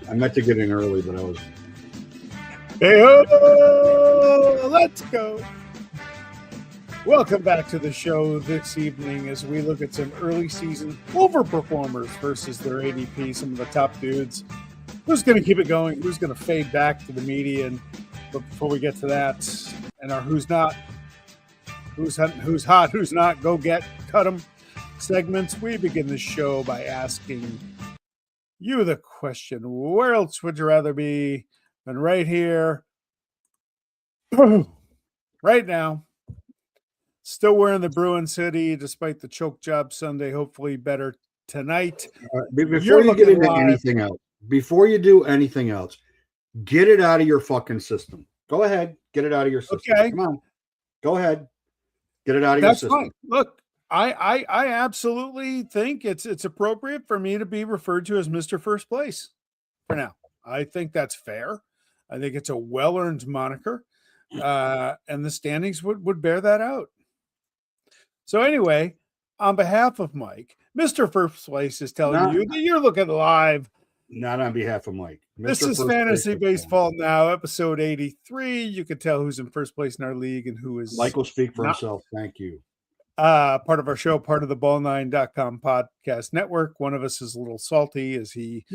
I meant to get in early, but I was. Hey, let's go. Welcome back to the show this evening as we look at some early season overperformers versus their ADP, some of the top dudes. Who's going to keep it going? Who's going to fade back to the median? But before we get to that, and our who's not, who's hot, who's not, go get, cut them segments, we begin the show by asking you the question, where else would you rather be than right here, right now? Still wearing the Bruin City despite the choke job Sunday. Hopefully better tonight. Before you get into anything else, before you do anything else, get it out of your fucking system. Go ahead. Get it out of your system. Okay. Come on. Go ahead. Get it out of your system. Fine. Look, I absolutely think it's appropriate for me to be referred to as Mr. First Place for now. I think that's fair. I think it's a well-earned moniker. And the standings would bear that out. So anyway, on behalf of Mike, Mr. First Place is telling you that you're looking live. Not on behalf of Mike. This is Fantasy Baseball Now, episode 83. You can tell who's in first place in our league and who is Mike will speak for himself. Thank you. Part of our show, part of the Ball9.com podcast network. One of us is a little salty as he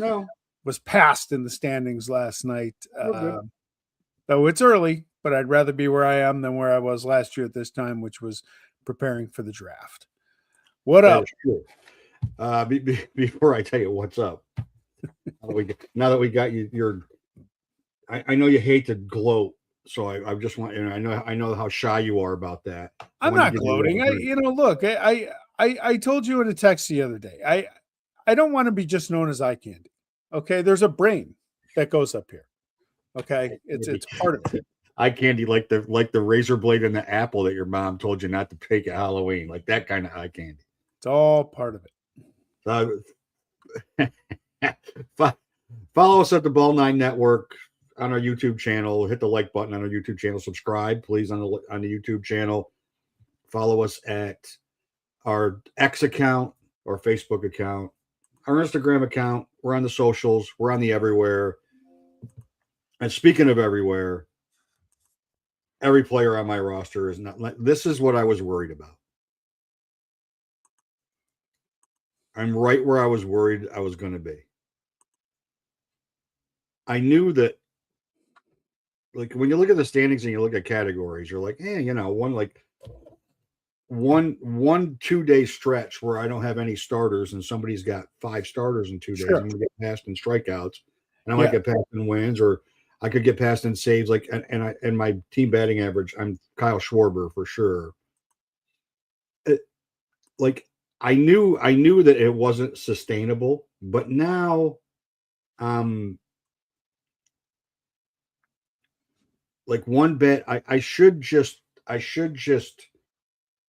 was passed in the standings last night. Though it's early, but I'd rather be where I am than where I was last year at this time, which was preparing for the draft. What up? Before I tell you what's up, now that we got you, I know you hate to gloat, so I just want, I know how shy you are about that. I'm not gloating. Look, I told you in a text the other day, I don't want to be just known as eye candy. Okay, there's a brain that goes up here. Okay, it's part of it. Eye candy, like the razor blade in the apple that your mom told you not to take at Halloween, like that kind of eye candy. It's all part of it. Follow us at the Ball9 Network on our YouTube channel. Hit the like button on our YouTube channel. Subscribe, please, on the YouTube channel. Follow us at our X account, our Facebook account, our Instagram account. We're on the socials. We're on the everywhere. And speaking of everywhere, every player on my roster is not. This is what I was worried about. I'm right where I was worried I was going to be. I knew that, like, when you look at the standings and you look at categories, you're like, one 2 day stretch where I don't have any starters and somebody's got 5 starters in 2 days. I'm going to get passed in strikeouts, and I might get passed in wins, or I could get passed in saves. Like, and my team batting average, I'm Kyle Schwarber for sure. I knew that it wasn't sustainable, but now, like one bet, I should just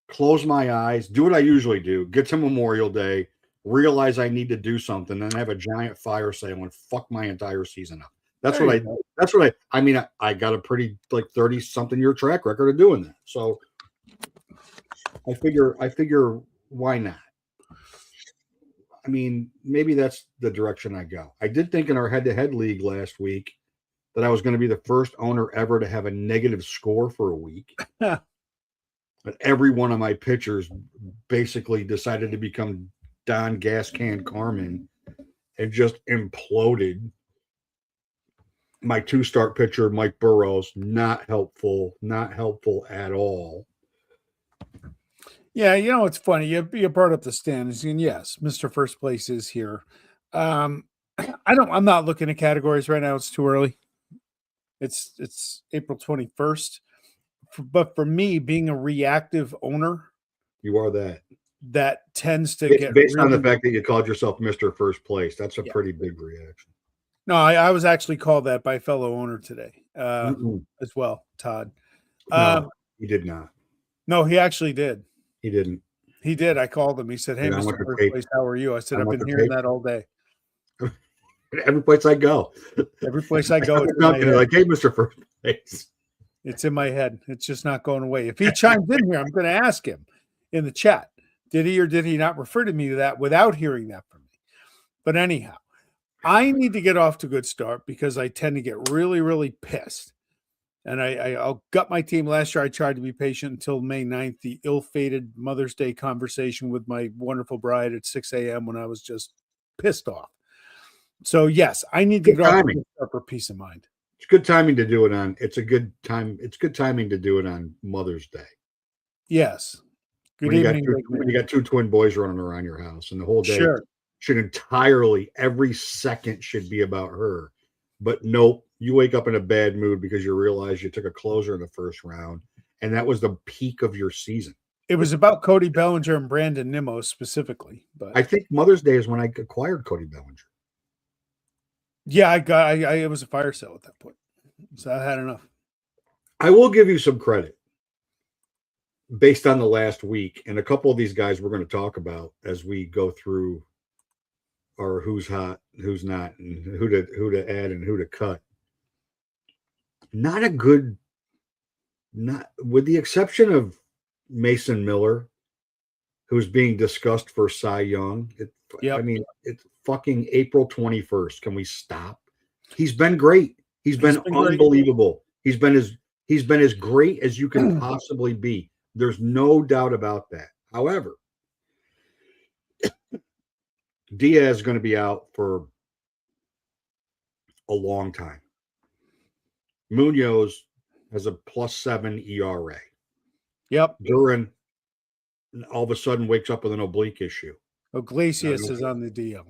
close my eyes, do what I usually do, get to Memorial Day, realize I need to do something, and have a giant fire sale and fuck my entire season up. That's what I got a pretty 30-something year track record of doing that. So I figure why not? I mean, maybe that's the direction I go. I did think in our head-to-head league last week that I was going to be the first owner ever to have a negative score for a week. But every one of my pitchers basically decided to become Don Gas Can Carmen and just imploded. My 2-start pitcher, Mike Burrows, not helpful at all. Yeah, it's funny. You brought up the standings, and yes, Mr. First Place is here. I'm not looking at categories right now. It's too early. It's April 21st. But for me, being a reactive owner, you are that tends to get based on the fact that you called yourself Mr. First Place. That's a pretty big reaction. No, I was actually called that by a fellow owner today as well, Todd. No, he did not. No, he actually did. He didn't. He did. I called him. He said, "Hey, Mr. First Place, how are you?" I said, "I've been hearing that all day." Every place I go. Every place I go. It's like, "Hey, Mr. First Place." It's in my head. It's just not going away. If he chimes in here, I'm going to ask him in the chat, did he or did he not refer to me to that without hearing that from me? But anyhow, I need to get off to a good start because I tend to get really, really pissed. And I'll gut my team. Last year, I tried to be patient until May 9th, the ill-fated Mother's Day conversation with my wonderful bride at 6 a.m. when I was just pissed off. So, yes, I need to Good get off to a timing. good start for peace of mind. It's good timing to do it on. It's a good time. It's good timing to do it on Mother's Day. Yes. Good When evening. you got two twin boys running around your house, and the whole day Sure. should entirely, every second should be about her. But nope, you wake up in a bad mood because you realize you took a closer in the first round, and that was the peak of your season. It was about Cody Bellinger and Brandon Nimmo specifically, but I think Mother's Day is when I acquired Cody Bellinger. yeah, it was a fire sale at that point, so I had enough. I will give you some credit based on the last week, and a couple of these guys we're going to talk about as we go through our who's hot, who's not, and who to add and who to cut. Not with the exception of Mason Miller, who's being discussed for Cy Young. Yep. I mean, it's fucking April 21st. Can we stop? He's been great. He's been unbelievable. He's been as great as you can possibly be. There's no doubt about that. However, Diaz is going to be out for a long time. Munoz has a +7 ERA. Yep. Duran all of a sudden wakes up with an oblique issue. Iglesias is on the DL.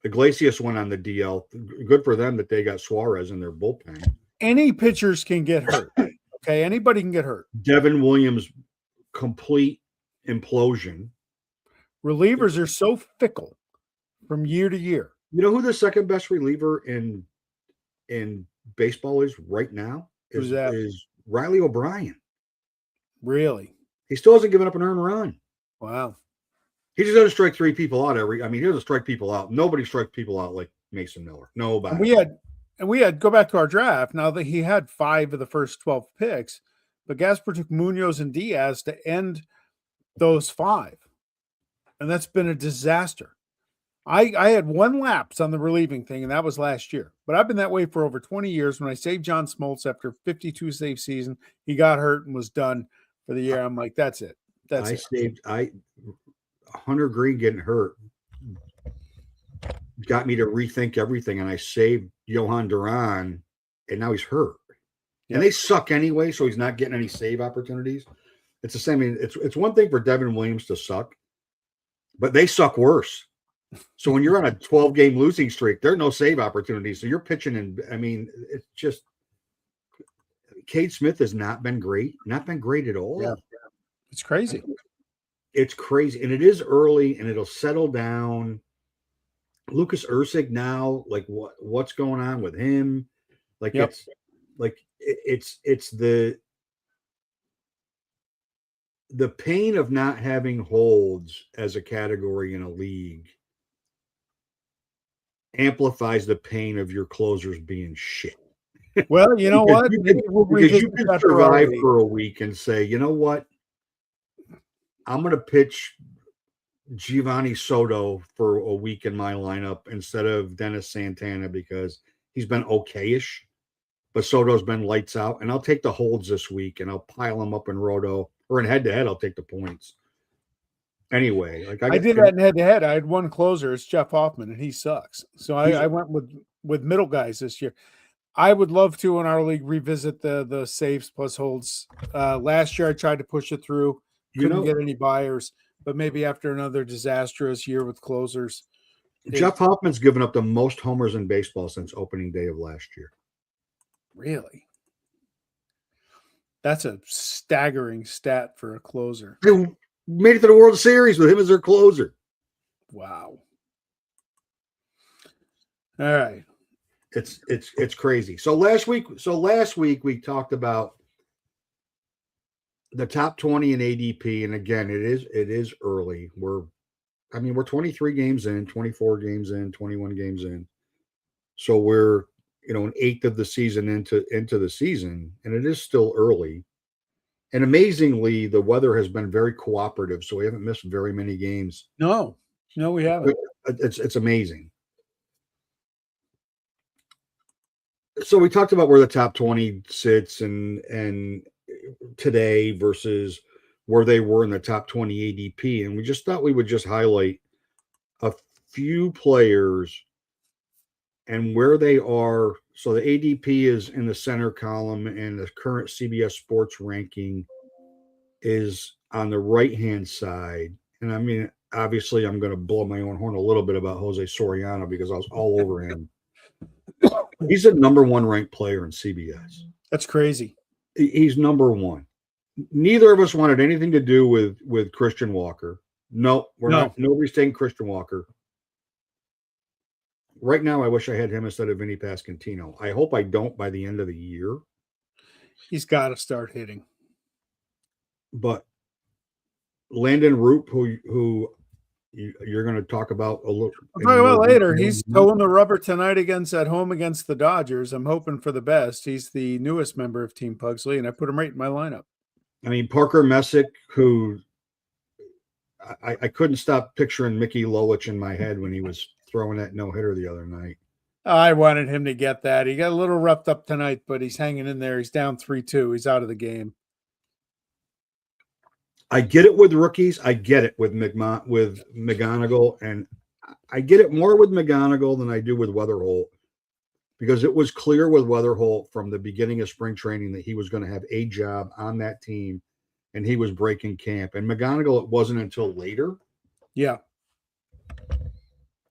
Iglesias went on the DL. Good for them that they got Suarez in their bullpen. Any pitchers can get hurt. Okay, anybody can get hurt. Devin Williams, complete implosion. Relievers are so fickle from year to year. You know who the second best reliever in baseball is right now? Who's that? Is Riley O'Brien. Really? He still hasn't given up an earned run. Wow. He just doesn't strike three people out he doesn't strike people out. Nobody strikes people out like Mason Miller. Nobody. And we had go back to our draft. Now that he had 5 of the first 12 picks, but Gasper took Munoz and Diaz to end those 5. And that's been a disaster. I had 1 lapse on the relieving thing, and that was last year. But I've been that way for over 20 years. When I saved John Smoltz after 52 save season, he got hurt and was done for the year. I'm like, that's it. Hunter Green getting hurt got me to rethink everything, and I saved Johan Duran, and now he's hurt. Yep. And they suck anyway, so he's not getting any save opportunities. It's the same. I mean, it's one thing for Devin Williams to suck, but they suck worse. So when you're on a 12-game losing streak, there are no save opportunities. So you're pitching, and I mean, it's just Cade Smith has not been great at all. Yeah. It's crazy. It's crazy, and it is early, and it'll settle down. Lucas Erceg now, like what's going on with him? Like yep. it's the pain of not having holds as a category in a league amplifies the pain of your closers being shit. Well, you know what? Because you can survive for a week and say, you know what? I'm going to pitch Giovanni Soto for a week in my lineup instead of Dennis Santana because he's been okay-ish, but Soto's been lights out. And I'll take the holds this week and I'll pile them up in Roto or in head-to-head. I'll take the points. Anyway, I did that in head-to-head. I had 1 closer. It's Jeff Hoffman, and he sucks. So I went with middle guys this year. I would love to in our league revisit the saves plus holds. Last year I tried to push it through. Couldn't get any buyers, but maybe after another disastrous year with closers. Jeff Hoffman's given up the most homers in baseball since opening day of last year. Really? That's a staggering stat for a closer. They made it to the World Series with him as their closer. Wow. All right. It's crazy. So last week we talked about the top 20 in ADP, and again, it is early. We're 23 games in, 24 games in, 21 games in. So we're an eighth of the season into the season, and it is still early. And amazingly, the weather has been very cooperative, so we haven't missed very many games. No, we haven't. It's amazing. So we talked about where the top 20 sits and today versus where they were in the top 20 ADP. And we just thought we would just highlight a few players and where they are. So the ADP is in the center column, and the current CBS Sports ranking is on the right-hand side. And I mean, obviously, I'm going to blow my own horn a little bit about Jose Soriano because I was all over him. He's a number one ranked player in CBS. That's crazy. He's number one. Neither of us wanted anything to do with Christian Walker. No, we're not. Nobody's taking Christian Walker. Right now, I wish I had him instead of Vinny Pasquantino. I hope I don't by the end of the year. He's got to start hitting. But Landon Roop, who you're going to talk about a little. I'll talk about later. He's towing the rubber tonight at home against the Dodgers. I'm hoping for the best. He's the newest member of Team Pugsley, and I put him right in my lineup. I mean, Parker Messick, who I couldn't stop picturing Mickey Lolich in my head when he was throwing that no-hitter the other night. I wanted him to get that. He got a little roughed up tonight, but he's hanging in there. He's down 3-2. He's out of the game. I get it with rookies. I get it with McGonigal, and I get it more with McGonigal than I do with Weatherholt, because it was clear with Weatherholt from the beginning of spring training that he was going to have a job on that team, and he was breaking camp. And McGonigal, it wasn't until later. Yeah.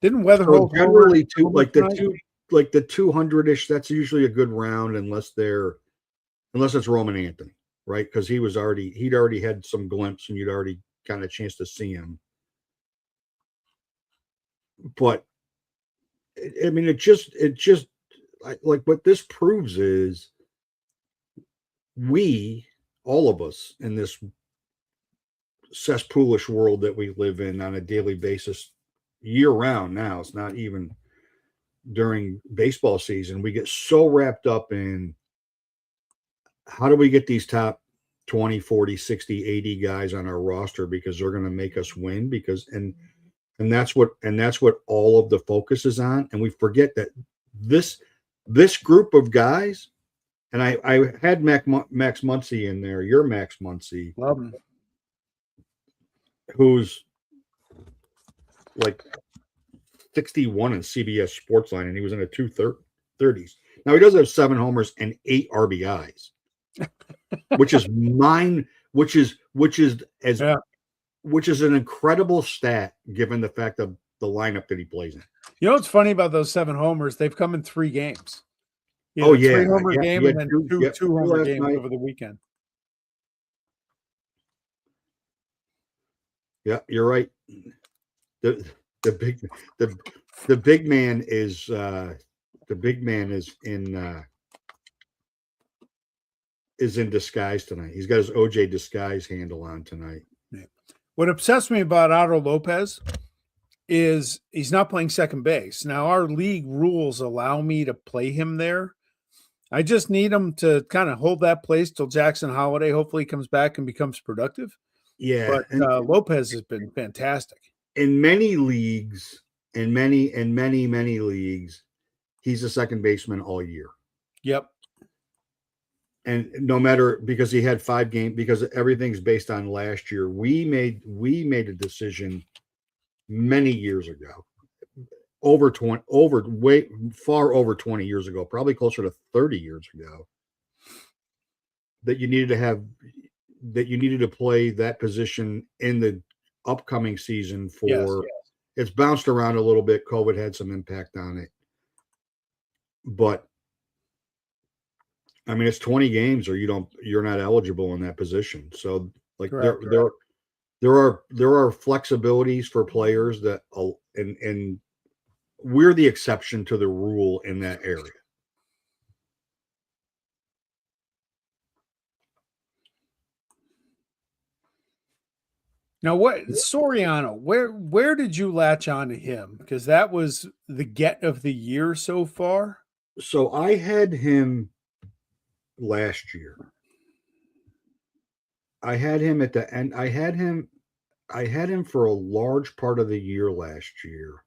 Didn't Weatherholt so generally the 200-ish? That's usually a good round, unless it's Roman Anthony. Right, because he'd already had some glimpse, and you'd already got a chance to see him. But I mean, it just like what this proves is all of us in this cesspoolish world that we live in on a daily basis, year round. Now it's not even during baseball season. We get so wrapped up in how do we get these top 20, 40, 60, 80 guys on our roster because they're going to make us win, and that's what all of the focus is on. And we forget that this group of guys, and I had Max Muncy in there, your Max Muncy, who's like 61 in CBS Sportsline, and he was in the 230s. Now he does have 7 homers and 8 RBIs. which is an incredible stat given the fact of the lineup that he plays in. You know what's funny about those 7 homers? They've come in 3 games. 3-homer game and then two homer games over the weekend. Yeah, you're right. The big man is in disguise tonight. He's got his OJ disguise handle on tonight. Yeah. What obsessed me about Otto Lopez is he's not playing second base. Now, our league rules allow me to play him there. I just need him to kind of hold that place till Jackson Holiday hopefully comes back and becomes productive. Yeah. But Lopez has been fantastic. In many leagues, in many leagues, he's a second baseman all year. Yep. And no matter, because he had 5 games, because everything's based on last year. We made a decision many years ago, far over 20 years ago, probably closer to 30 years ago, that you needed to play that position in the upcoming season for. Yes. It's bounced around a little bit. COVID had some impact on it, but I mean, it's 20 games or you're not eligible in that position. So like correct. There are flexibilities for players that, and we're the exception to the rule in that area. Now, Soriano, where did you latch on to him? Because that was the get of the year so far. So I had him last year. I had him at the end. I had him for a large part of the year last year.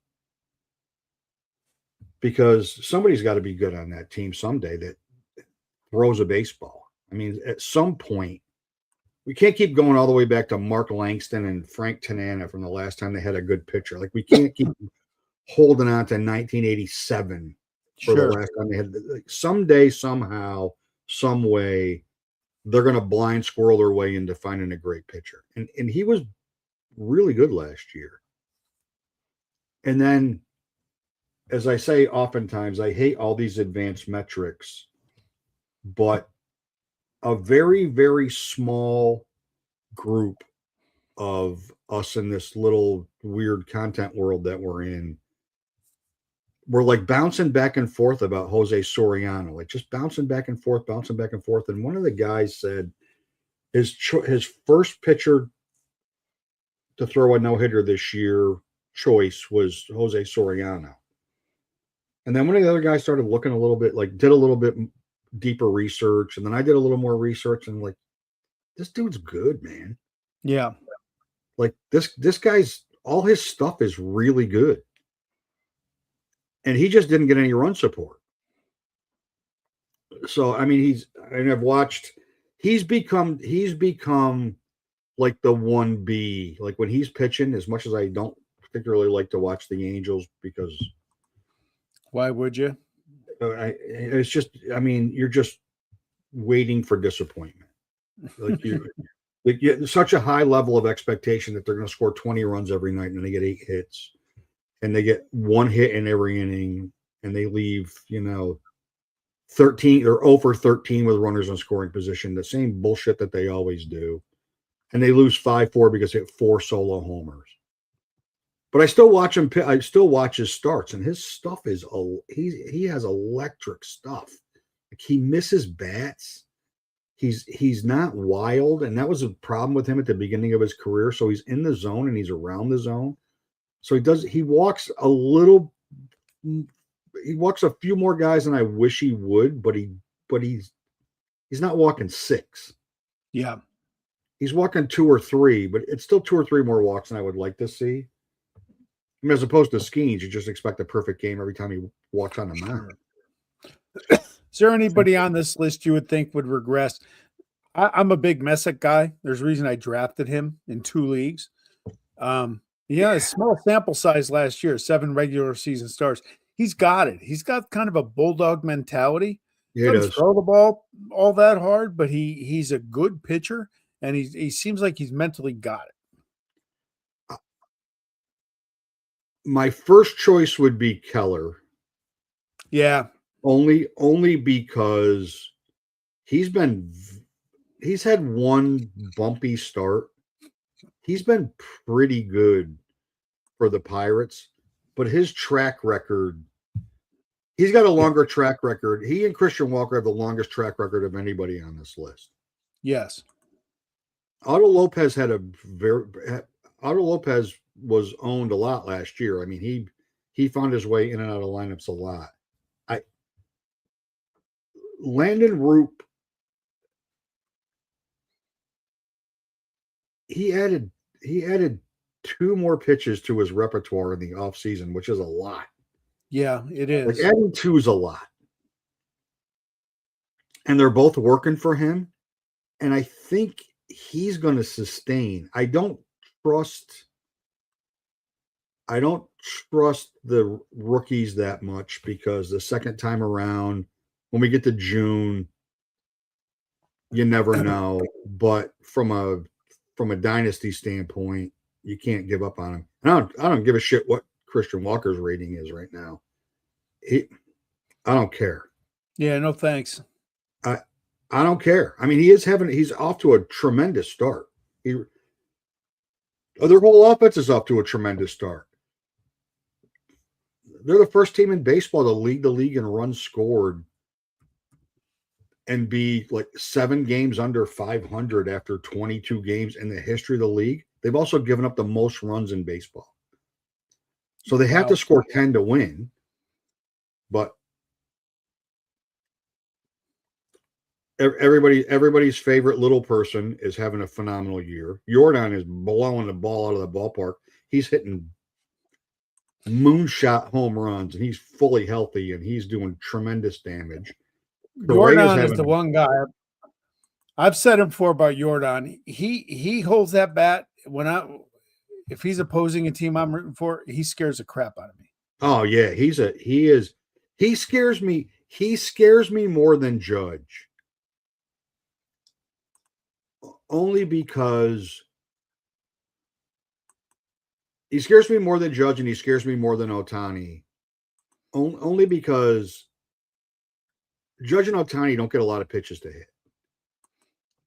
because somebody's got to be good on that team someday that throws a baseball. I mean, at some point, we can't keep going all the way back to Mark Langston and Frank Tanana from the last time they had a good pitcher. Like, we can't keep holding on to 1987 for the last time they had. Like, someday, somehow, some way, they're going to blind squirrel their way into finding a great pitcher. And he was really good last year. And then, as I say oftentimes, I hate all these advanced metrics, but a very, very small group of us in this little weird content world that we're in, we're like bouncing back and forth about Jose Soriano, like just bouncing back and forth. And one of the guys said his first pitcher to throw a no-hitter this year choice was Jose Soriano. And then one of the other guys started looking a little bit, like did a little bit deeper research. And then I did a little more research and like, this dude's good, man. Yeah. Like this guy's, all his stuff is really good. And he just didn't get any run support. So, I mean, I've watched, he's become like the 1B, like when he's pitching, as much as I don't particularly like to watch the Angels because. Why would you? It's just, I mean, you're just waiting for disappointment. Like such a high level of expectation that they're going to score 20 runs every night and they get 8 hits. And they get 1 hit in every inning, and they leave, 13 or over 13 with runners in scoring position, the same bullshit that they always do. And they lose 5-4 because they hit 4 solo homers. But I still watch him. I still watch his starts, and his stuff is he has electric stuff. Like, he misses bats. He's not wild, and that was a problem with him at the beginning of his career. So he's in the zone and he's around the zone. So he walks a few more guys than I wish he would, but he's not walking 6. Yeah. He's walking 2 or 3, but it's still 2 or 3 more walks than I would like to see. I mean, as opposed to Skeens, you just expect a perfect game every time he walks on the mound. Is there anybody on this list you would think would regress? I'm a big Messick guy. There's a reason I drafted him in 2 leagues. A small sample size last year, 7 regular season starts. He's got it. He's got kind of a bulldog mentality. Yeah, he doesn't throw the ball all that hard, but he's a good pitcher, and he seems like he's mentally got it. My first choice would be Keller. Yeah. Only because he's had 1 bumpy start. He's been pretty good for the Pirates, but his track record, he's got a longer track record. He and Christian Walker have the longest track record of anybody on this list. Yes. Otto Lopez was owned a lot last year. I mean, he found his way in and out of lineups a lot. Landon Roop, he added 2 more pitches to his repertoire in the offseason, which is a lot. Yeah, it is. Like, adding 2 is a lot. And they're both working for him. And I think he's going to sustain. I don't trust the rookies that much, because the second time around, when we get to June, you never know. But from a dynasty standpoint, you can't give up on him. And I don't give a shit what Christian Walker's rating is right now. I don't care. Yeah, no thanks. I don't care. I mean, he's off to a tremendous start. Their whole offense is off to a tremendous start. They're the first team in baseball to lead the league in runs scored and be like 7 games under 500 after 22 games in the history of the league. They've also given up the most runs in baseball. So they have to score 10 to win. But everybody's favorite little person is having a phenomenal year. Jordan is blowing the ball out of the ballpark. He's hitting moonshot home runs, and he's fully healthy, and he's doing tremendous damage. Jordan is the one guy. I've said him before about Jordan. He holds that bat if he's opposing a team I'm rooting for, he scares the crap out of me. Oh yeah, he scares me. He scares me more than Judge. Only because he scares me more than Judge, and he scares me more than Ohtani. Only because Judge and Ohtani don't get a lot of pitches to hit.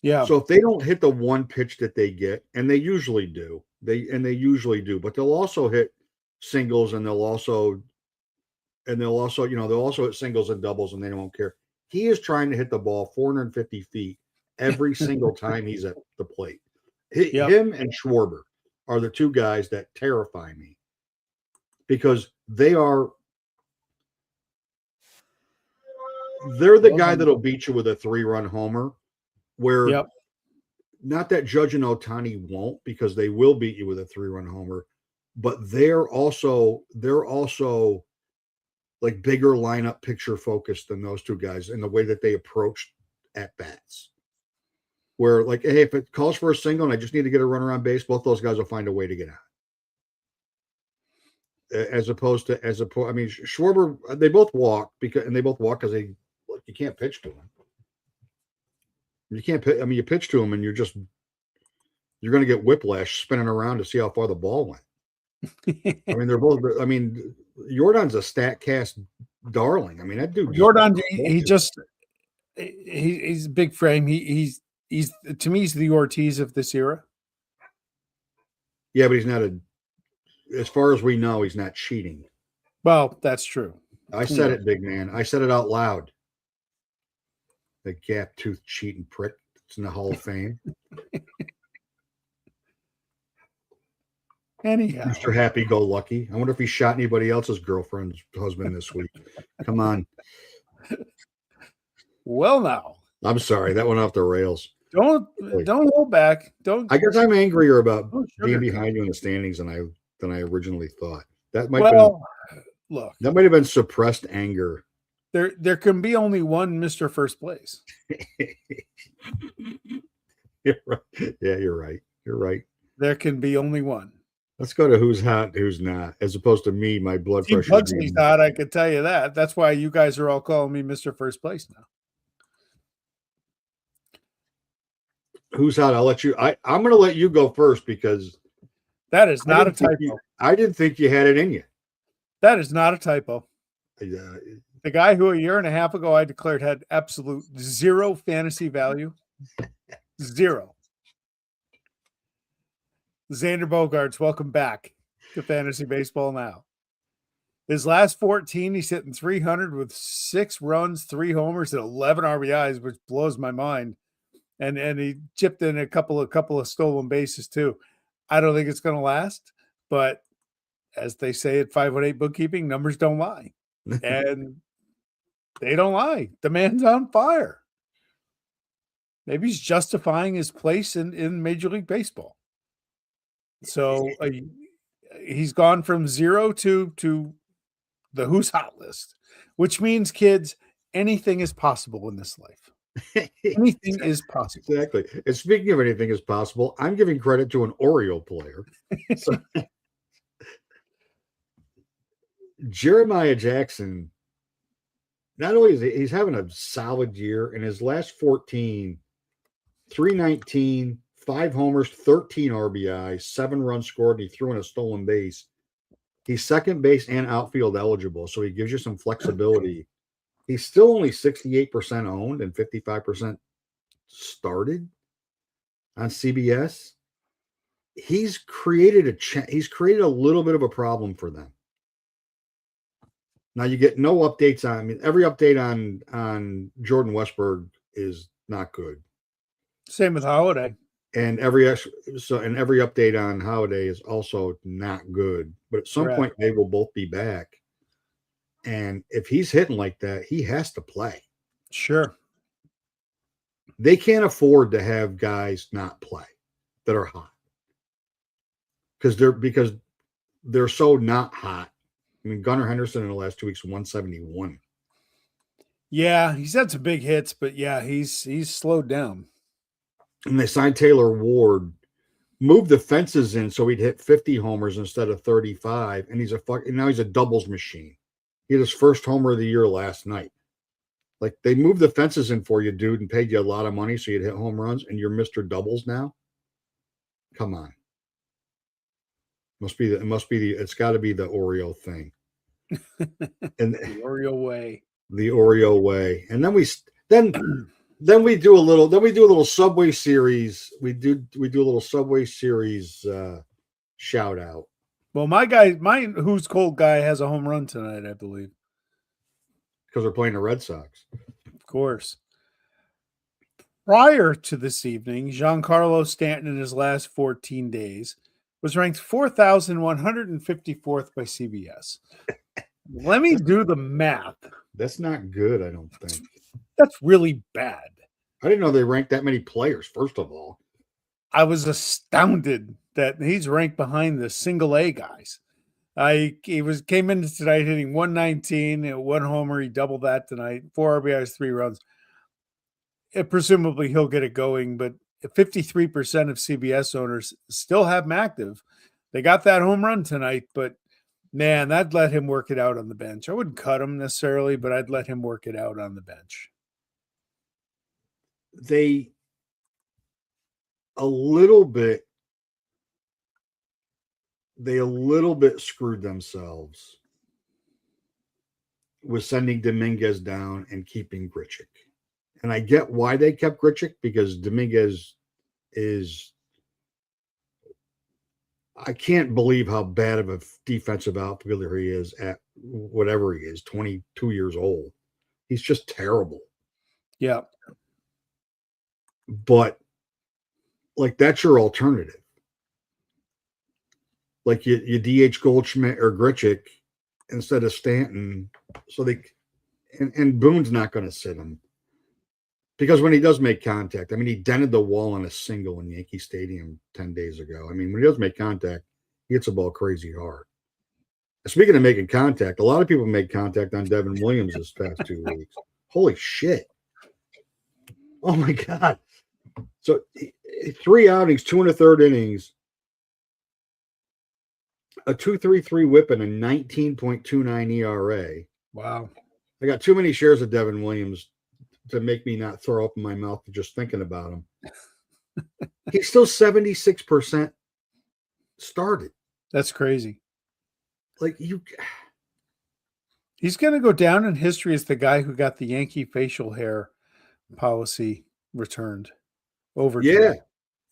Yeah. So if they don't hit the one pitch that they get, and they usually do, but they'll also hit singles, and they'll also hit singles and doubles, and they don't care. He is trying to hit the ball 450 feet every single time he's at the plate. Him and Schwarber are the two guys that terrify me because they're the guy that'll beat you with a 3-run homer, where not that Judge and Ohtani won't, because they will beat you with a 3-run homer, but they're also like bigger lineup picture focused than those two guys in the way that they approach at bats. Where, like, hey, if it calls for a single and I just need to get a runner on base, both those guys will find a way to get out. As opposed to, Schwarber, they both walk because you can't pitch to them. You can't pitch. I mean, you pitch to them and you're going to get whiplash spinning around to see how far the ball went. I mean, Jordan's a StatCast darling. I mean, that dude. Jordan, he's a big frame. He's to me, he's the Ortiz of this era. Yeah, but he's not as far as we know, he's not cheating. Well, that's true. I said it, big man. I said it out loud. The gap-toothed cheating prick. It's in the Hall of Fame. Anyhow. Mr. Happy-Go-Lucky. I wonder if he shot anybody else's girlfriend's husband this week. Come on. Well, now. I'm sorry. That went off the rails. Don't hold back. Don't. I guess I'm angrier about being behind you in the standings than I originally thought. That might have been suppressed anger. There can be only one Mr. First Place. You're right. Yeah, you're right. You're right. There can be only one. Let's go to who's hot, who's not, as opposed to me. My blood pressure. Pugsley's hot. I can tell you that. That's why you guys are all calling me Mr. First Place now. Who's hot? I'll let you. I'm going to let you go first because that is not a typo. I didn't think you had it in you. That is not a typo. The guy who a year and a half ago I declared had absolute zero fantasy value. Zero. Xander Bogaerts, welcome back to Fantasy Baseball Now. His last 14, he's hitting 300 with 6 runs, 3 homers, and 11 RBIs, which blows my mind. And he chipped in a couple of stolen bases too. I don't think it's going to last, but as they say at 518 Bookkeeping, numbers don't lie. And they don't lie. The man's on fire. Maybe he's justifying his place in Major League Baseball. So he's gone from 0 to the who's hot list, which means, kids, anything is possible in this life. Anything is possible. Exactly. And speaking of anything is possible, I'm giving credit to an Oriole player. So, Jeremiah Jackson, not only is he's having a solid year, in his last 14, 319, 5 homers, 13 RBI, 7 runs scored, and he threw in a stolen base. He's second base and outfield eligible, so he gives you some flexibility. He's still only 68% owned and 55% started on CBS. He's created a little bit of a problem for them. Now you get no updates on. I mean, every update on Jordan Westburg is not good. Same with Holiday. And every update on Holiday is also not good. But at some point, they will both be back. And if he's hitting like that, he has to play. Sure. They can't afford to have guys not play that are hot. Because they're so not hot I mean, Gunnar Henderson in the last 2 weeks, 171. Yeah, he's had some big hits, but yeah, he's slowed down. And they signed Taylor Ward, moved the fences in so he'd hit 50 homers instead of 35, and now he's a doubles machine. He had his first homer of the year last night. Like, they moved the fences in for you, dude, and paid you a lot of money so you'd hit home runs, and you're Mr. Doubles now. Come on. It's got to be the Oreo thing. And the Oreo way. The Oreo way. And then we do a little Subway Series. We do a little Subway Series shout out. Well, my Who's Cold guy has a home run tonight, I believe. Because we're playing the Red Sox. Of course. Prior to this evening, Giancarlo Stanton in his last 14 days was ranked 4,154th by CBS. Let me do the math. That's not good, I don't think. That's really bad. I didn't know they ranked that many players, first of all. I was astounded that he's ranked behind the single A guys. He came in tonight hitting 119, one homer. He doubled that tonight. 4 RBIs, 3 runs. Presumably he'll get it going, but 53% of CBS owners still have him active. They got that home run tonight, but man, I'd let him work it out on the bench. I wouldn't cut him necessarily, but I'd let him work it out on the bench. They a little bit screwed themselves with sending Dominguez down and keeping Grichuk. And I get why they kept Grichuk, because Dominguez is, I can't believe how bad of a defensive outfielder he is at whatever he is, 22 years old. He's just terrible. Yeah. But, like, that's your alternative. Like, you DH Goldschmidt or Grichuk instead of Stanton. So and Boone's not going to sit him. Because when he does make contact, I mean, he dented the wall on a single in Yankee Stadium 10 days ago. I mean, when he does make contact, he hits the ball crazy hard. Speaking of making contact, a lot of people made contact on Devin Williams this past 2 weeks. Holy shit. Oh, my God. So 3 outings, 2 1/3 innings, a 2.33 whip and a 19.29 ERA. Wow. I got too many shares of Devin Williams to make me not throw up in my mouth just thinking about him. He's still 76% started. That's crazy. Like, he's going to go down in history as the guy who got the Yankee facial hair policy returned over. Yeah.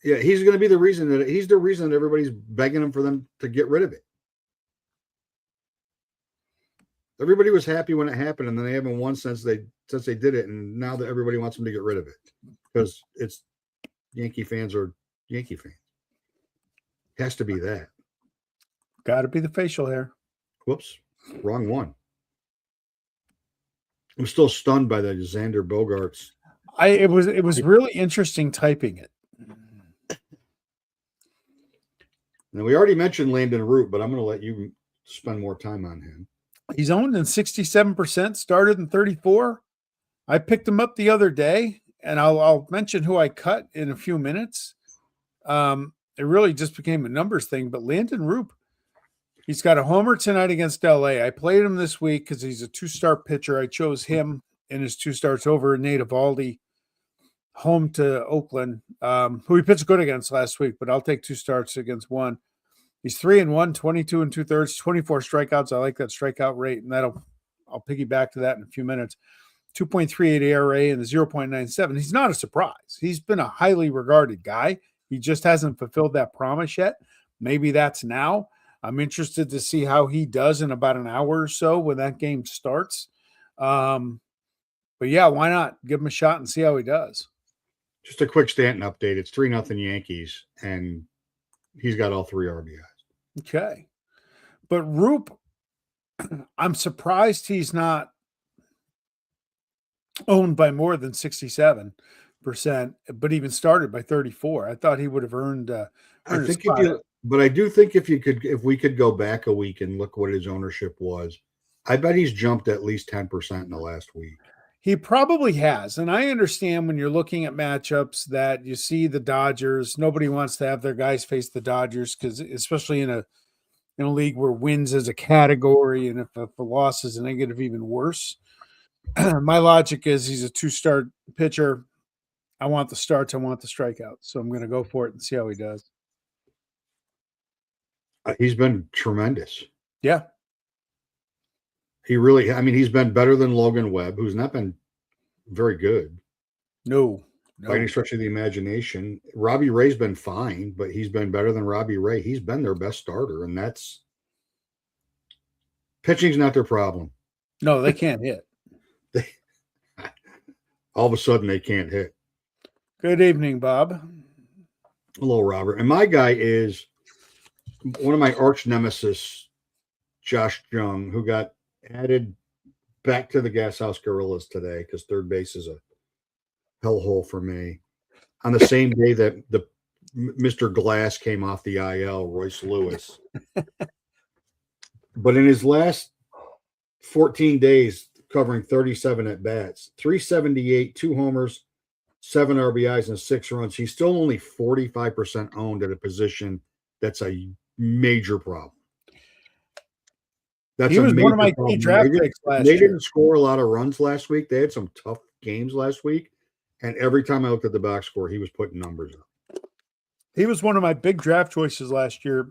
Yeah. He's going to be the reason that everybody's begging him for them to get rid of it. Everybody was happy when it happened, and then they haven't won since they did it, and now that everybody wants them to get rid of it because it's Yankee fans are Yankee fans. It has to be that. Got to be the facial hair. Whoops, wrong one. I'm still stunned by that Xander Bogaerts. It was really interesting typing it. Now, we already mentioned Landon Root, but I'm going to let you spend more time on him. He's owned in 67%, started in 34. I picked him up the other day, and I'll mention who I cut in a few minutes. It really just became a numbers thing, but Landon Root, he's got a homer tonight against LA. I played him this week because he's a 2-start pitcher. I chose him in his 2 starts over Nate Eovaldi, home to Oakland, who he pitched good against last week, but I'll take 2 starts against one. He's 3-1, 22 2/3, 24 strikeouts. I like that strikeout rate, and I'll piggyback to that in a few minutes. 2.38 ERA and the 0.97. He's not a surprise. He's been a highly regarded guy. He just hasn't fulfilled that promise yet. Maybe that's now. I'm interested to see how he does in about an hour or so when that game starts. But yeah, why not give him a shot and see how he does? Just a quick Stanton update. It's 3-0 Yankees, and he's got all 3 RBIs. Okay. But Roop, I'm surprised he's not owned by more than 67%, but even started by 34. I thought he would have earned. I think But I do think if we could go back a week and look what his ownership was, I bet he's jumped at least 10% in the last week. He probably has. And I understand when you're looking at matchups that you see the Dodgers, nobody wants to have their guys face the Dodgers because especially in a league where wins is a category, and if a loss is a negative, even worse. My logic is he's a 2-start pitcher. I want the starts. I want the strikeouts. So I'm going to go for it and see how he does. He's been tremendous. Yeah. He really, I mean, he's been better than Logan Webb, who's not been very good. No. By any stretch of the imagination. Robbie Ray's been fine, but he's been better than Robbie Ray. He's been their best starter, and that's pitching's not their problem. No, they can't hit. All of a sudden, they can't hit. Good evening, Bob. Hello, Robert. And my guy is one of my arch nemesis, Josh Jung, who got added back to the Gas House Gorillas today because third base is a hellhole for me. On the same day that the Mr. Glass came off the IL, Royce Lewis. But in his last 14 days, covering 37 at bats, 378, 2 homers, 7 RBIs, and 6 runs. He's still only 45% owned at a position that's a major problem. He was one of my key draft picks last year. They didn't score a lot of runs last week. They had some tough games last week. And every time I looked at the box score, he was putting numbers up. He was one of my big draft choices last year.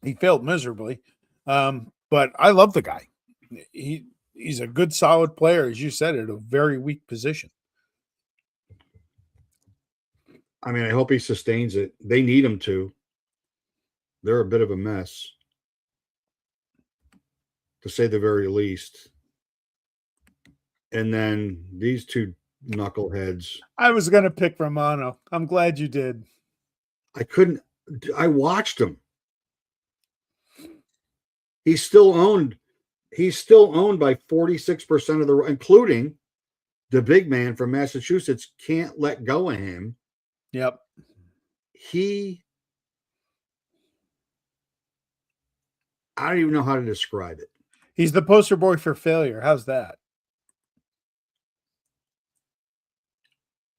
He failed miserably. But I love the guy. He's a good, solid player, as you said, at a very weak position. I mean, I hope he sustains it. They need him to. They're a bit of a mess, to say the very least. And then these two knuckleheads. I was going to pick Romano. I'm glad you did. I watched him. He's still owned by 46% of the, including the big man from Massachusetts, can't let go of him. Yep. I don't even know how to describe it. He's the poster boy for failure. How's that?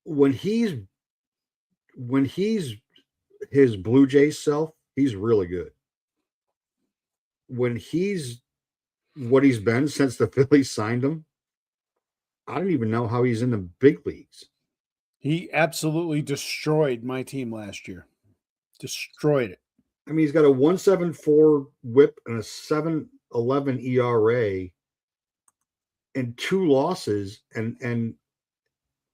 When he's his Blue Jays self, he's really good. When he's what he's been since the Phillies signed him, I don't even know how he's in the big leagues. He absolutely destroyed my team last year. Destroyed it. I mean, he's got a 1.74 whip and a 7.11 ERA and 2 losses, and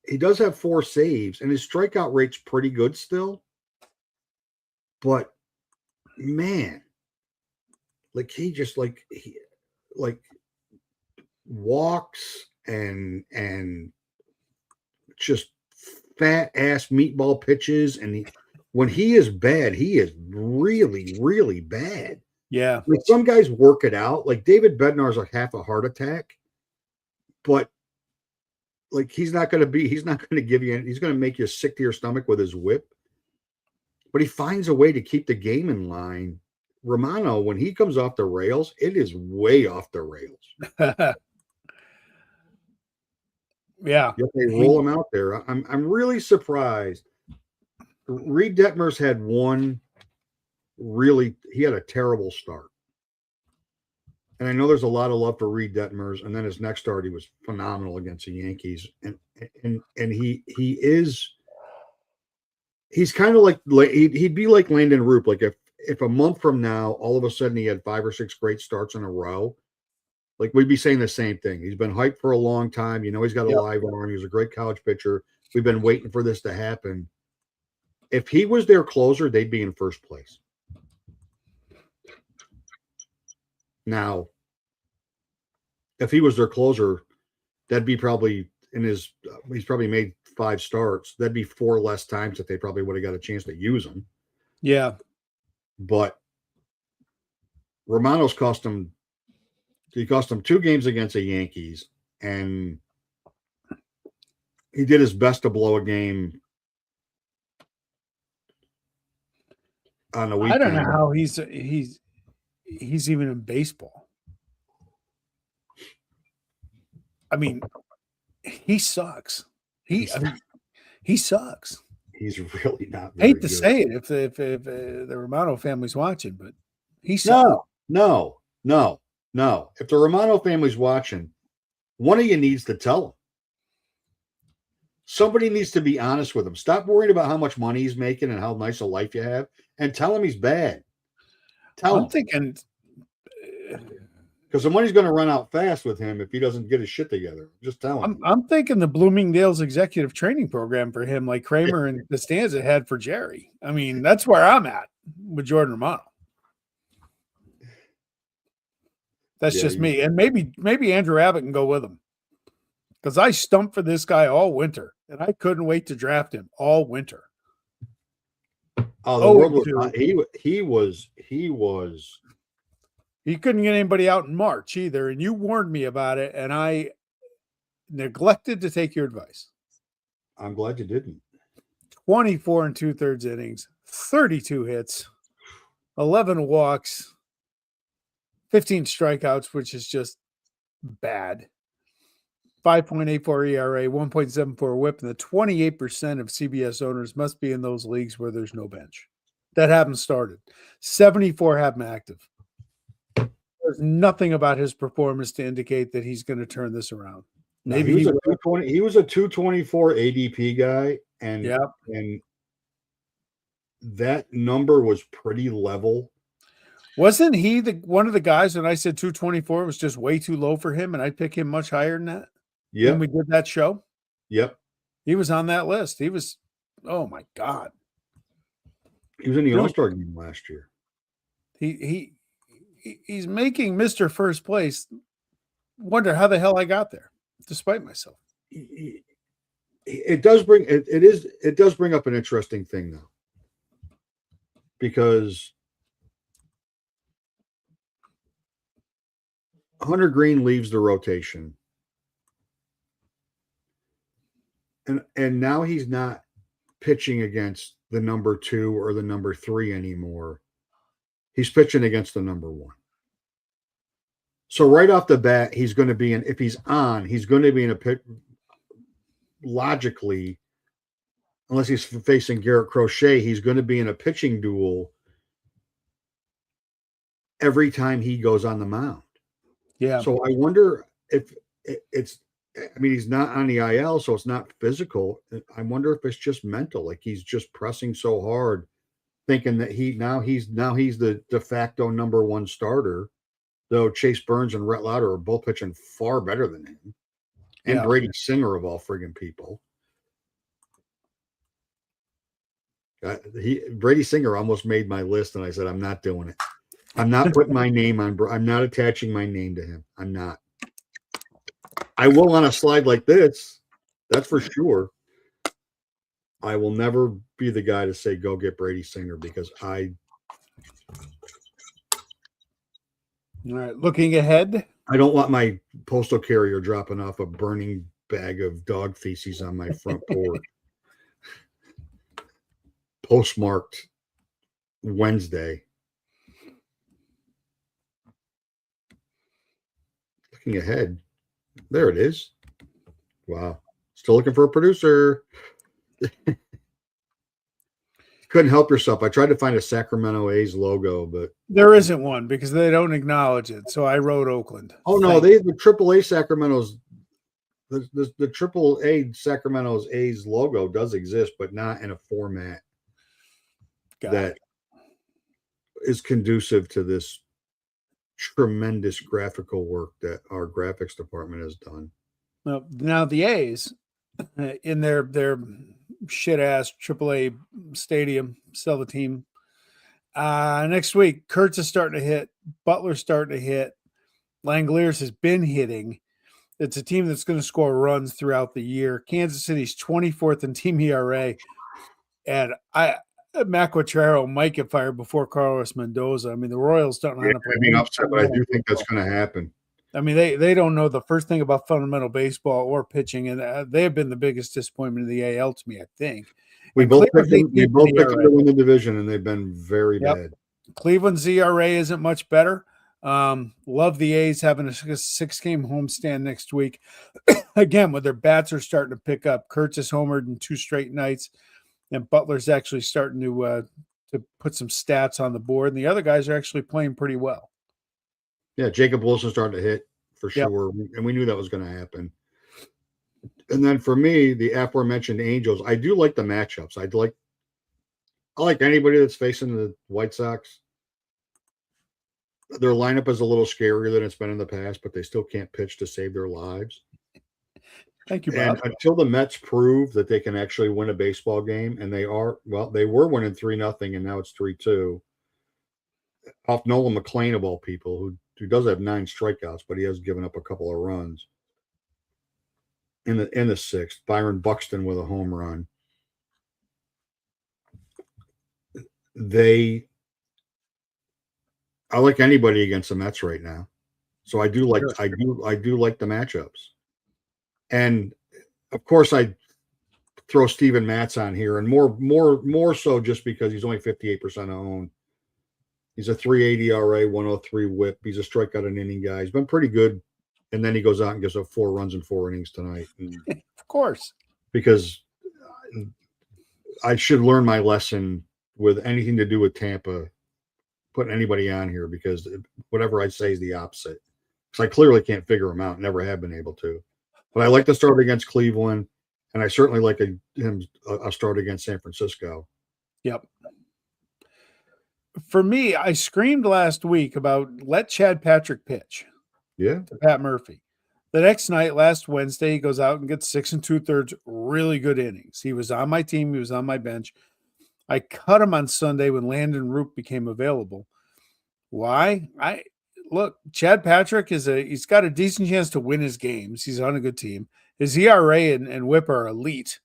he does have 4 saves, and his strikeout rate's pretty good still. But man, like he just like walks and just fat ass meatball pitches, and when he is bad, he is really, really bad. Yeah. Like some guys work it out. Like David Bednar's like half a heart attack, but like he's not going to give you, he's going to make you sick to your stomach with his whip, but he finds a way to keep the game in line. Romano, when he comes off the rails, it is way off the rails. Yeah. They roll him out there. I'm really surprised. Reed Detmers had he had a terrible start. And I know there's a lot of love for Reed Detmers, and then his next start, he was phenomenal against the Yankees. And he's kind of like he'd be like Landon Roop. Like if a month from now, all of a sudden he had 5 or 6 great starts in a row, like we'd be saying the same thing. He's been hyped for a long time. You know, he's got a live arm. He was a great college pitcher. We've been waiting for this to happen. If he was their closer, they'd be in first place. Now, if he was their closer, that'd be probably he's probably made 5 starts. That'd be 4 less times that they probably would have got a chance to use him. Yeah. But Romano's cost him 2 games against the Yankees, and he did his best to blow a game. on the I weekend. don't know how he's even in baseball. I mean, he sucks. He sucks. He's really not very Hate to good. say it if the Romano family's watching, but he sucks. No. If the Romano family's watching, one of you needs to tell him. Somebody needs to be honest with him. Stop worrying about how much money he's making and how nice a life you have, and tell him he's bad. I'm thinking because the money's going to run out fast with him if he doesn't get his shit together. Just tell him. I'm thinking the Bloomingdale's executive training program for him, like Kramer and Costanza had for Jerry. I mean, that's where I'm at with Jordan Romano. That's just me, and maybe Andrew Abbott can go with him, because I stumped for this guy all winter, and I couldn't wait to draft him all winter. Oh, the world was he was. He couldn't get anybody out in March either, and you warned me about it, and I neglected to take your advice. I'm glad you didn't. 24 and 2/3 innings, 32 hits, 11 walks, 15 strikeouts, which is just bad. 5.84 ERA, 1.74 whip, and the 28% of CBS owners must be in those leagues where there's no bench. That haven't started. 74 have them active. There's nothing about his performance to indicate that he's going to turn this around. Maybe he was a 224 ADP guy, and that number was pretty level. Wasn't he one of the guys when I said 224 was just way too low for him, and I'd pick him much higher than that? Yeah, when we did that show. Yep, he was on that list. He was, oh my God, he was in the All-Star game last year. He's making Mr. First Place wonder how the hell I got there, despite myself. It does bring up an interesting thing though, because Hunter Green leaves the rotation, and now he's not pitching against the number 2 or the number 3 anymore. He's pitching against the number 1. So right off the bat, he's going to be in. If he's on, he's going to be in a pit. Logically, unless he's facing Garrett Crochet, he's going to be in a pitching duel every time he goes on the mound. Yeah. So I wonder if it's. I mean, he's not on the IL, so it's not physical. I wonder if it's just mental, like he's just pressing so hard, thinking that he's the de facto number 1 starter. Though Chase Burns and Rhett Lauder are both pitching far better than him, and Brady Singer of all friggin' people. Brady Singer almost made my list, and I said I'm not doing it. I'm not putting my name on. I'm not attaching my name to him. I'm not. I will on a slide like this. That's for sure. I will never be the guy to say go get Brady Singer because I. All right, looking ahead. I don't want my postal carrier dropping off a burning bag of dog feces on my front porch. Postmarked Wednesday. Looking ahead. There it is. Wow. Still looking for a producer. Couldn't help yourself. I tried to find a Sacramento A's logo, but there isn't one because they don't acknowledge it. So I wrote Oakland. Oh no, the AAA Sacramento's the AAA Sacramento's A's logo does exist, but not in a format that is conducive to this tremendous graphical work that our graphics department has done. Now the A's in their shit ass AAA stadium sell the team next week. Kurtz is starting to hit. Butler's starting to hit. Langoliers has been hitting. It's a team that's going to score runs throughout the year. Kansas City's 24th in team ERA, and Matt Quatraro might get fired before Carlos Mendoza. I mean, the Royals don't know how to play. I mean, upset, but I do think that's going to happen. I mean, they don't know the first thing about fundamental baseball or pitching, and they have been the biggest disappointment of the AL to me, I think. We And both Cleveland's picked them. We 18th both in picked them ERA. to win the division, and they've been very Yep. bad. Cleveland's ERA isn't much better. Love the A's having a 6-game homestand next week. Again, when their bats are starting to pick up. Kurtz has homered in 2 straight nights, and Butler's actually starting to put some stats on the board. And the other guys are actually playing pretty well. Yeah, Jacob Wilson starting to hit for Yep. sure, and we knew that was going to happen. And then for me, the aforementioned Angels, I do like the matchups. I like anybody that's facing the White Sox. Their lineup is a little scarier than it's been in the past, but they still can't pitch to save their lives. Thank you, Bob. And until the Mets prove that they can actually win a baseball game, and they were winning 3-0, and now it's 3-2. Off Nolan McLean of all people, who does have 9 strikeouts, but he has given up a couple of runs. In the 6th, Byron Buxton with a home run. I like anybody against the Mets right now, so I do like the matchups, and of course I throw Steven Matz on here, and more so just because he's only 58% owned. He's a 3.80 ERA, 103 WHIP. He's a strikeout an inning guy. He's been pretty good, and then he goes out and gives up 4 runs in 4 innings tonight. Of course, because I should learn my lesson with anything to do with Tampa, putting anybody on here, because whatever I say is the opposite. Because I clearly can't figure them out, never have been able to. But I like to start against Cleveland, and I certainly like a start against San Francisco. Yep. For me, I screamed last week about let Chad Patrick pitch. Yeah. To Pat Murphy. The next night, last Wednesday, he goes out and gets 6 2/3 really good innings. He was on my team. He was on my bench. I cut him on Sunday when Landon Roop became available. Why? Look, Chad Patrick he's got a decent chance to win his games. He's on a good team. His ERA and WHIP are elite.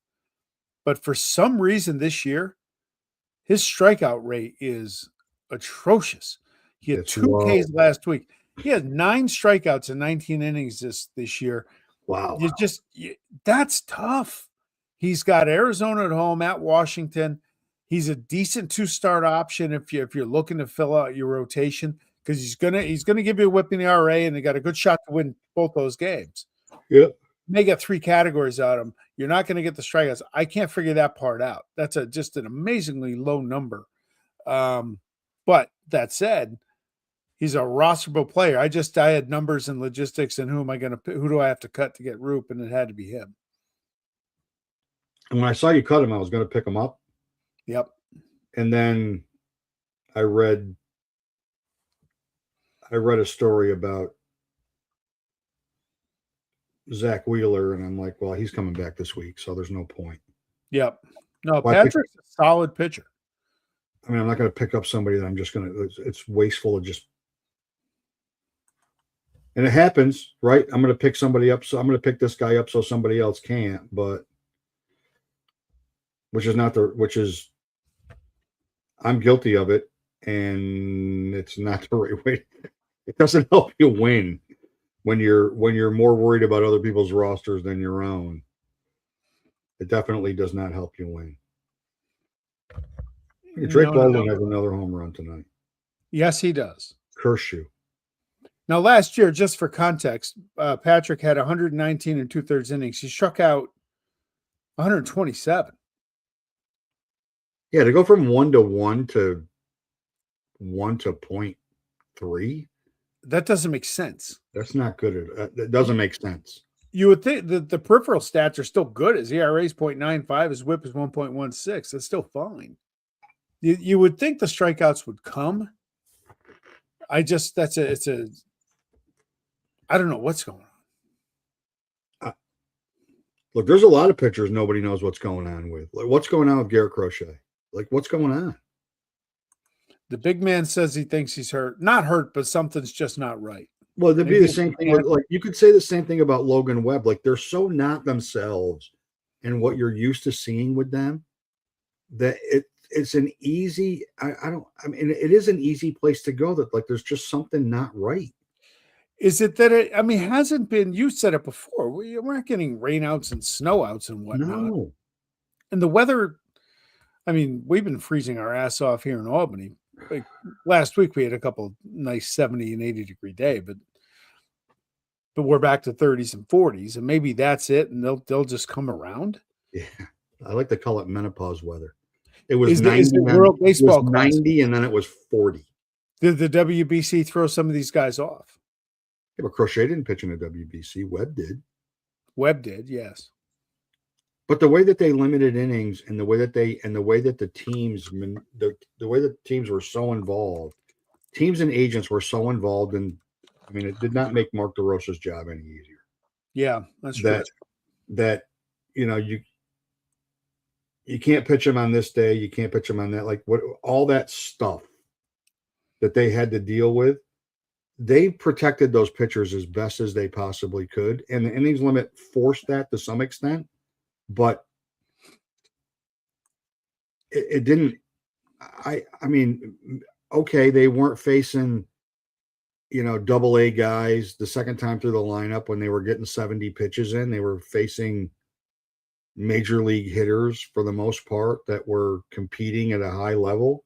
But for some reason this year, his strikeout rate is atrocious. He had 2 Ks last week. He had 9 strikeouts in 19 innings this year. Wow. That's tough. He's got Arizona at home, at Washington. He's a decent 2-start option if you're looking to fill out your rotation, because he's gonna give you a whipping ERA, and they got a good shot to win both those games. Yeah. You may get 3 categories out of him. You're not going to get the strikeouts. I can't figure that part out. That's just an amazingly low number. But that said, he's a rosterable player. I had numbers and logistics, and who do I have to cut to get Roop, and it had to be him. And when I saw you cut him, I was going to pick him up. Yep. And then I read a story about Zach Wheeler, and I'm like, well, he's coming back this week, so there's no point. Yep. No, Patrick's a solid pitcher. I mean, I'm not going to pick up somebody that I'm just going to, it's wasteful of just, and it happens, right? I'm going to pick somebody up. So I'm going to pick this guy up so somebody else can't, but I'm guilty of it, and it's not the right way. It doesn't help you win when you're more worried about other people's rosters than your own. It definitely does not help you win. Drake Baldwin has another home run tonight. Yes, he does. Curse you. Now, last year, just for context, Patrick had 119 2/3 innings. He struck out 127. Yeah, to go from 1-1 to 1 to 0.3. That doesn't make sense. That's not good. That doesn't make sense. You would think that the peripheral stats are still good. His ERA is 0.95. His WHIP is 1.16. That's still fine. You would think the strikeouts would come. I don't know what's going on. Look, there's a lot of pitchers nobody knows what's going on with. Like, what's going on with Garrett Crochet? Like, what's going on? The big man says he thinks he's hurt. Not hurt, but something's just not right. Well, it'd be the same thing. Like, you could say the same thing about Logan Webb. Like, they're so not themselves and what you're used to seeing with them that it's an easy. It is an easy place to go. That, like, there's just something not right. Is it that it hasn't been? You said it before. We're not getting rainouts and snowouts and whatnot. No. And the weather, I mean, we've been freezing our ass off here in Albany. Like last week, we had a couple nice 70 and 80-degree day, but we're back to 30s and 40s, and maybe that's it, and they'll just come around. Yeah, I like to call it menopause weather. It was Is 90, the World Baseball it was Classic. 90, and then it was 40. Did the WBC throw some of these guys off? Yeah, but Crochet didn't pitch in the WBC. Webb did. Webb did, yes. But the way that they limited innings and the way that the teams, the way that teams were so involved, teams and agents were so involved, and I mean, it did not make Mark DeRosa's job any easier. Yeah, that's true. That you can't pitch him on this day, you can't pitch him on that. Like what all that stuff that they had to deal with, they protected those pitchers as best as they possibly could, and the innings limit forced that to some extent. But it didn't. I mean, okay, they weren't facing, double A guys the second time through the lineup when they were getting 70 pitches in. They were facing major league hitters for the most part that were competing at a high level.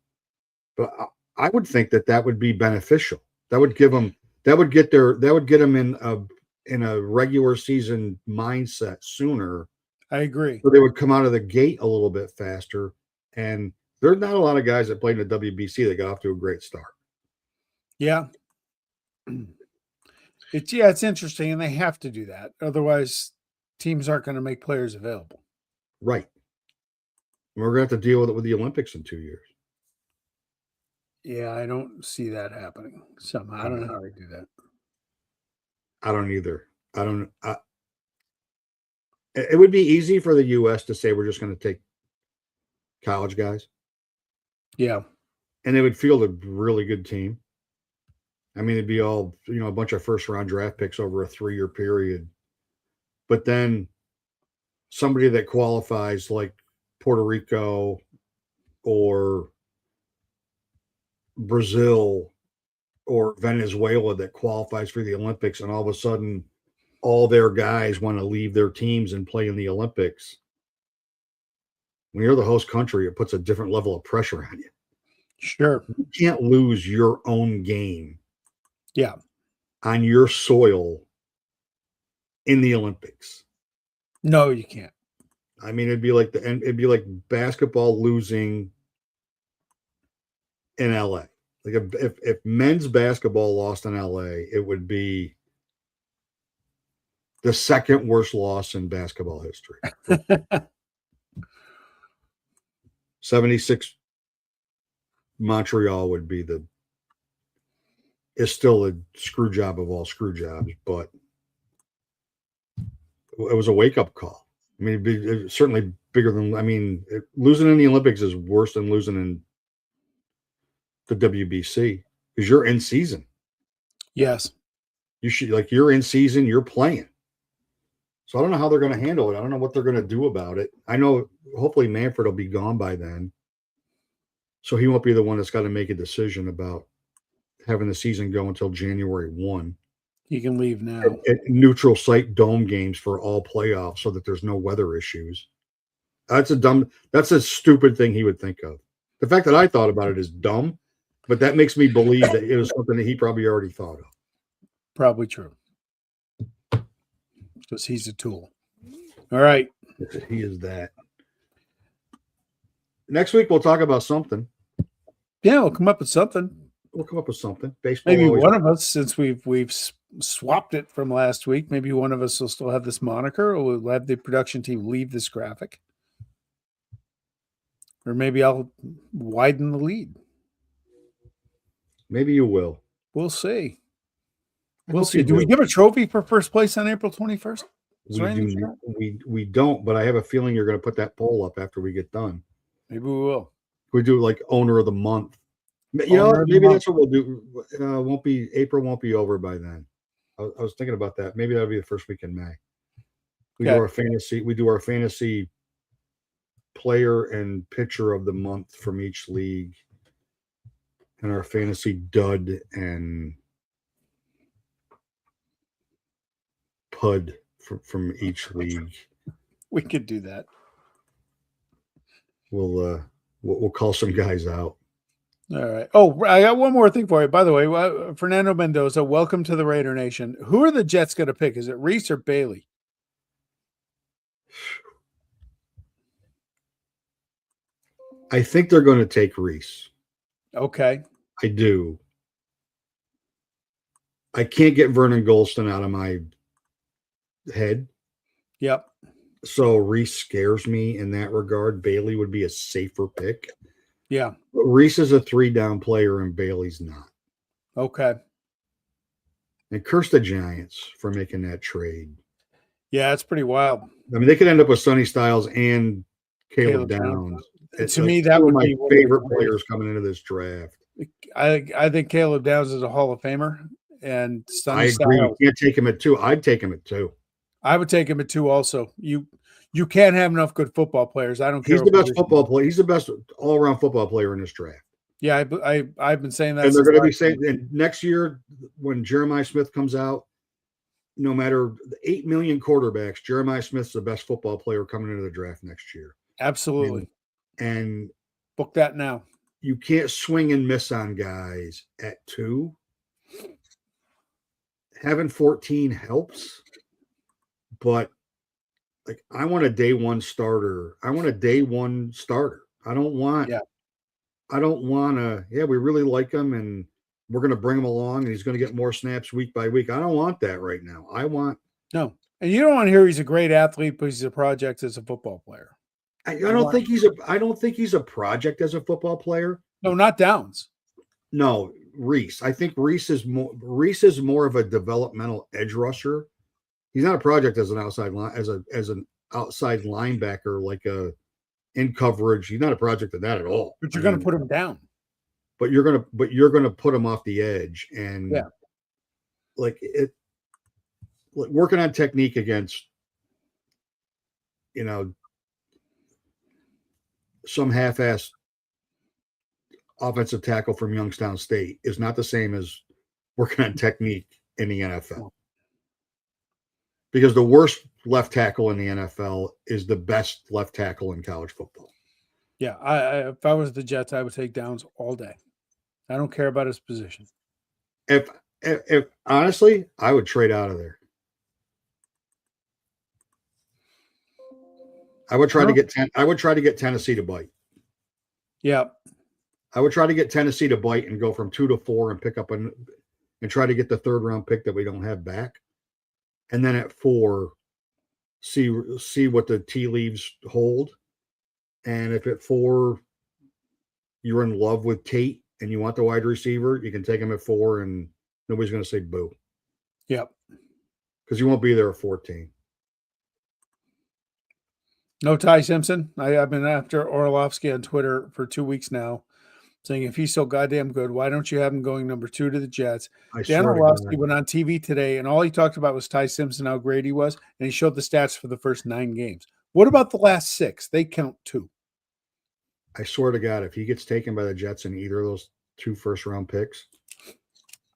But I would think that would be beneficial. That would get them in a regular season mindset sooner. I agree. So they would come out of the gate a little bit faster. And there's not a lot of guys that played in the WBC that got off to a great start. Yeah. It's interesting, and they have to do that. Otherwise, teams aren't going to make players available. Right. And we're going to have to deal with it with the Olympics in 2 years. Yeah, I don't see that happening somehow. I don't know how they do that. I don't either. It would be easy for the U.S. to say we're just going to take college guys. Yeah. And they would field a really good team. I mean, it'd be all, a bunch of first-round draft picks over a 3-year period. But then somebody that qualifies like Puerto Rico or Brazil or Venezuela that qualifies for the Olympics, and all of a sudden all their guys want to leave their teams and play in the Olympics. When you're the host country, it puts a different level of pressure on you. Sure. You can't lose your own game. Yeah. On your soil in the Olympics. No, you can't. I mean, it'd be like basketball losing in LA. Like if men's basketball lost in LA, it would be the second worst loss in basketball history. 76 Montreal is still a screw job of all screw jobs, but it was a wake-up call. I mean, it's certainly bigger than, losing in the Olympics is worse than losing in the WBC because you're in season. Yes. You're in season, you're playing. So I don't know how they're going to handle it. I don't know what they're going to do about it. I know hopefully Manfred will be gone by then. So he won't be the one that's got to make a decision about having the season go until January 1. He can leave now. At neutral site dome games for all playoffs so that there's no weather issues. That's a stupid thing he would think of. The fact that I thought about it is dumb, but that makes me believe that it was something that he probably already thought of. Probably true. Because he's a tool. All right. He is that. Next week, we'll talk about something. Yeah, we'll come up with something. We'll come up with something. Baseball. Maybe one of us, since we've swapped it from last week, maybe one of us will still have this moniker, or we'll have the production team leave this graphic. Or maybe I'll widen the lead. Maybe you will. We'll see. We'll see. Do we give a trophy for first place on April 21st? We don't, but I have a feeling you're going to put that poll up after we get done. Maybe we will. We do like owner of the month. Maybe that's what we'll do. April won't be over by then. I was thinking about that. Maybe that'll be the first week in May. We do our fantasy player and pitcher of the month from each league, and our fantasy dud and PUD from each league. We could do that. We'll We'll call some guys out. All right. Oh, I got one more thing for you. By the way, Fernando Mendoza, welcome to the Raider Nation. Who are the Jets going to pick? Is it Reese or Bailey? I think they're going to take Reese. Okay. I do. I can't get Vernon Golston out of my head. Yep. So Reese scares me in that regard. Bailey would be a safer pick. Yeah. But Reese is a 3-down player and Bailey's not. Okay. And curse the Giants for making that trade. Yeah, it's pretty wild. I mean, they could end up with Sonny Styles and Caleb Downs. To me, that would my be favorite players coming into this draft. I think Caleb Downs is a Hall of Famer, and I agree. You can't take him at 2. I'd take him at 2. I would take him at 2 also. You can't have enough good football players. I don't care. He's the best football player. He's the best all-around football player in this draft. Yeah, I've been saying that. And they're going to be saying, and next year when Jeremiah Smith comes out, no matter the 8 million quarterbacks, Jeremiah Smith's the best football player coming into the draft next year. Absolutely. And book that now. You can't swing and miss on guys at 2. Having 14 helps, but like I want a day one starter. I want a day one starter. I don't want to, we really like him and we're going to bring him along and he's going to get more snaps week by week. I don't want that right now. No. And you don't want to hear he's a great athlete, but he's a project as a football player. I don't think he's a project as a football player. No, not Downs. No, Reese. I think Reese is more of a developmental edge rusher. He's not a project as an outside line as an outside linebacker, like a in coverage. He's not a project of that at all. But you're going to put him down. But you're gonna put him off the edge and working on technique against some half-assed offensive tackle from Youngstown State is not the same as working on technique in the NFL. Because the worst left tackle in the NFL is the best left tackle in college football. Yeah, if I was the Jets, I would take Downs all day. I don't care about his position. If honestly, I would trade out of there. I would try to get Tennessee to bite. Yeah. I would try to get Tennessee to bite and go from 2 to 4 and pick up and try to get the 3rd round pick that we don't have back. And then at 4, see what the tea leaves hold. And if at 4 you're in love with Tate and you want the wide receiver, you can take him at 4 and nobody's going to say boo. Yep. Because you won't be there at 14. No Ty Simpson. I've been after Orlovsky on Twitter for 2 weeks now, saying if he's so goddamn good, why don't you have him going number 2 to the Jets? Dan Orlovsky went on TV today, and all he talked about was Ty Simpson, how great he was, and he showed the stats for the first 9 games. What about the last 6? They count 2. I swear to God, if he gets taken by the Jets in either of those 2 first-round picks,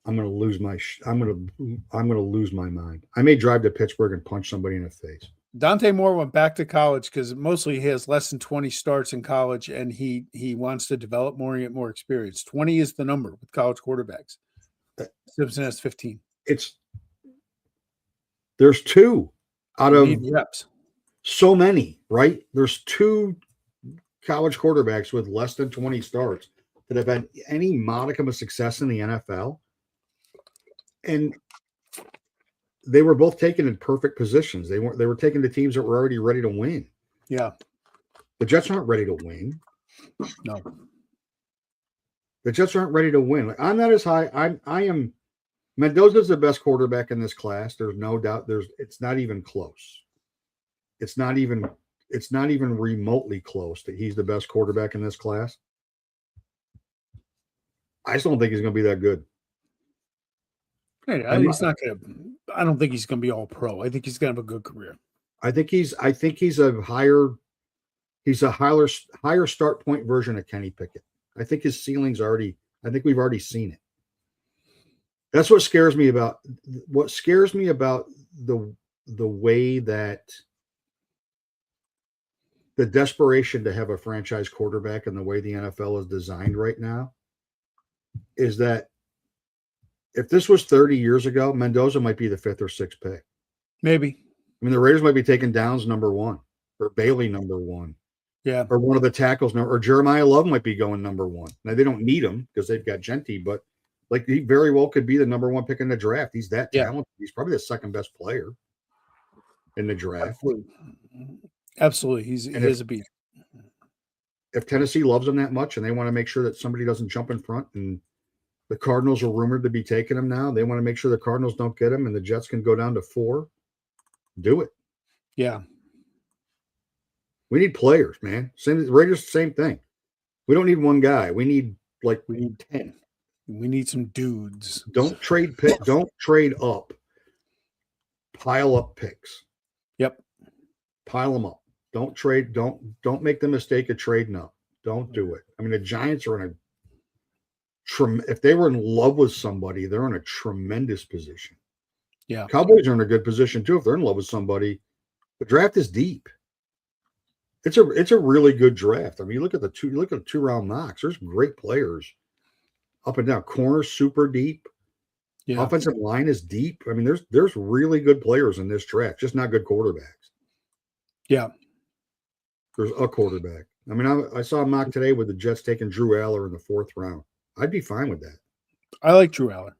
I'm going to lose my mind. I may drive to Pittsburgh and punch somebody in the face. Dante Moore went back to college because mostly he has less than 20 starts in college, and he wants to develop more and get more experience. 20 is the number with college quarterbacks. Simpson has 15. There's 2 out of reps. So many, right? There's 2 college quarterbacks with less than 20 starts that have had any modicum of success in the NFL. And they were both taken in perfect positions. They were taken to teams that were already ready to win. Yeah. The Jets aren't ready to win. No. The Jets aren't ready to win. Like, I'm not as high. I am. Mendoza's the best quarterback in this class. There's no doubt. It's not even close. It's not even remotely close that he's the best quarterback in this class. I just don't think he's going to be that good. Hey, I don't think he's going to be all pro. I think he's going to have a good career. I think he's a higher start point version of Kenny Pickett. I think his ceiling's I think we've already seen it. That's what scares me about the way that the desperation to have a franchise quarterback and the way the NFL is designed right now is that if this was 30 years ago, Mendoza might be the 5th or 6th pick. Maybe. I mean, the Raiders might be taking Downs number 1 or Bailey number 1. Yeah. Or one of the tackles, or Jeremiah Love might be going number 1. Now, they don't need him because they've got Genty, but like he very well could be the number 1 pick in the draft. He's that talented. He's probably the 2nd best player in the draft. Absolutely. He is a beast. If Tennessee loves him that much and they want to make sure that somebody doesn't jump in front, and the Cardinals are rumored to be taking him now, they want to make sure the Cardinals don't get him and the Jets can go down to 4, do it. Yeah. We need players, man. Raiders, same thing. We don't need one guy. We need 10. We need some dudes. Don't trade pick. Don't trade up. Pile up picks. Yep. Pile them up. Don't trade. Don't make the mistake of trading up. Don't do it. I mean, the Giants are in if they were in love with somebody, they're in a tremendous position. Yeah. Cowboys are in a good position too. If they're in love with somebody, the draft is deep. It's a really good draft. I mean, you look at the 2-round knocks. There's great players up and down. Corners super deep. Yeah. Offensive line is deep. I mean, there's really good players in this draft, just not good quarterbacks. Yeah. There's a quarterback. I mean, I saw a mock today with the Jets taking Drew Aller in the 4th round. I'd be fine with that. I like Drew Aller.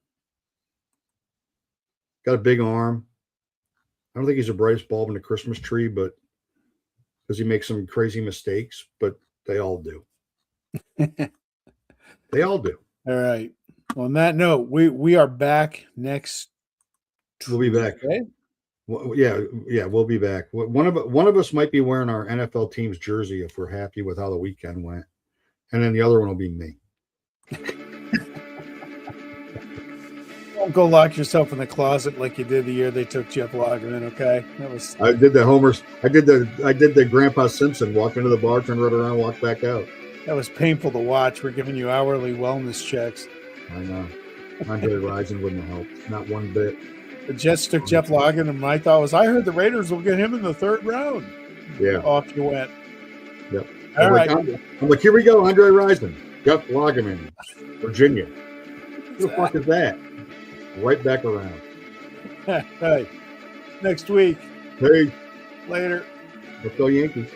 Got a big arm. I don't think he's the brightest bulb in the Christmas tree, but because he makes some crazy mistakes, but they all do. They all do. All right. Well, on that note, we are back next. We'll be back. Well, yeah, we'll be back. One of us might be wearing our NFL team's jersey if we're happy with how the weekend went, and then the other one will be me. Don't go lock yourself in the closet like you did the year they took Jeff Lagerman. Okay, I did the Grandpa Simpson, walk into the bar, turn right around, walk back out. That was painful to watch. We're giving you hourly wellness checks. I know. Andre Rison wouldn't have helped, not one bit. The Jets took Jeff Lagerman, and my thought was, I heard the Raiders will get him in the 3rd round. Yeah, off you went. Yep. All right. I'm like, here we go, Andre Rison, Jeff Lagerman, Virginia. Who the fuck is that? Right back around. Hey, next week. Hey. Later. Let's go Yankees.